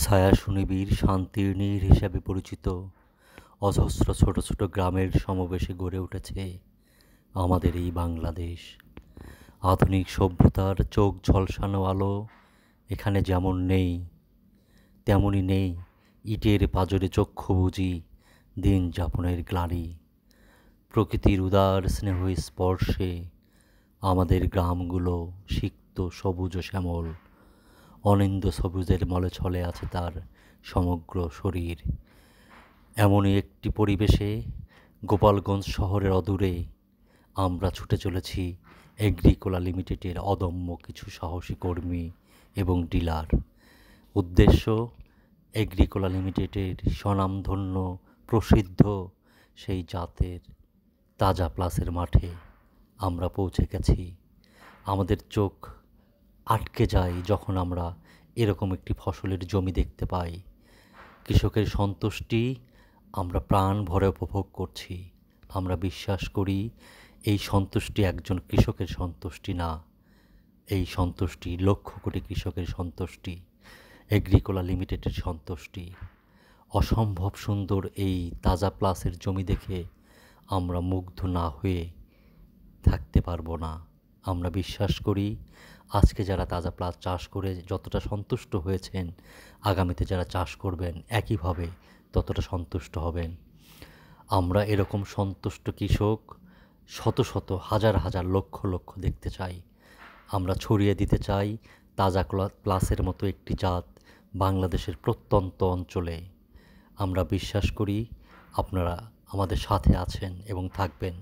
ছায়া সুনিবিড় শান্তির নীড় হিসাবে পরিচিত অজস্র ছোট ছোট গ্রামের সমাবেশে গড়ে উঠেছে আমাদের এই বাংলাদেশ। আধুনিক সভ্যতার চোখ ঝলসানো আলো এখানে যেমন নেই, তেমনই নেই ইটের পাঁজরে চক্ষু বুজি দিন যাপনের গ্লানি। প্রকৃতির উদার স্নেহ স্পর্শে আমাদের গ্রামগুলো সিক্ত সবুজ ও শ্যামল। অনিন্দ্য সবুজের মলে ছলে আছে তার সমগ্র শরীর। এমনই একটি পরিবেশে গোপালগঞ্জ শহরের অদূরে আমরা ছুটে চলেছি এগ্রিকোলা লিমিটেডের অদম্য কিছু সাহসী কর্মী এবং ডিলার। উদ্দেশ্য, এগ্রিকোলা লিমিটেডের স্বনামধন্য প্রসিদ্ধ সেই জাতের তাজা প্লাসের মাঠে আমরা পৌঁছে গেছি। আমাদের চোখ আটকে যায় যখন আমরা এরকম একটি ফসলের জমি দেখতে পাই। কৃষকের সন্তুষ্টি আমরা প্রাণ ভরে উপভোগ করছি। আমরা বিশ্বাস করি এই সন্তুষ্টি একজন কৃষকের সন্তুষ্টি না, এই সন্তুষ্টি লক্ষ কোটি কৃষকের সন্তুষ্টি, এগ্রিকোলা লিমিটেডের সন্তুষ্টি। অসম্ভব সুন্দর এই তাজা প্লাসের জমি দেখে আমরা মুগ্ধ না হয়ে থাকতে পারবো না। আমরা বিশ্বাস করি আজকে যারা তাজা প্লাস চাষ করে যতটা সন্তুষ্ট হয়েছেন, আগামীতে যারা চাষ করবেন একইভাবে ততটা সন্তুষ্ট হবেন। আমরা এরকম সন্তুষ্ট কৃষক শত শত হাজার হাজার লক্ষ লক্ষ দেখতে চাই। আমরা ছড়িয়ে দিতে চাই তাজা প্লাসের মতো একটি জাত বাংলাদেশের প্রত্যন্ত অঞ্চলে। আমরা বিশ্বাস করি আপনারা আমাদের সাথে আছেন এবং থাকবেন।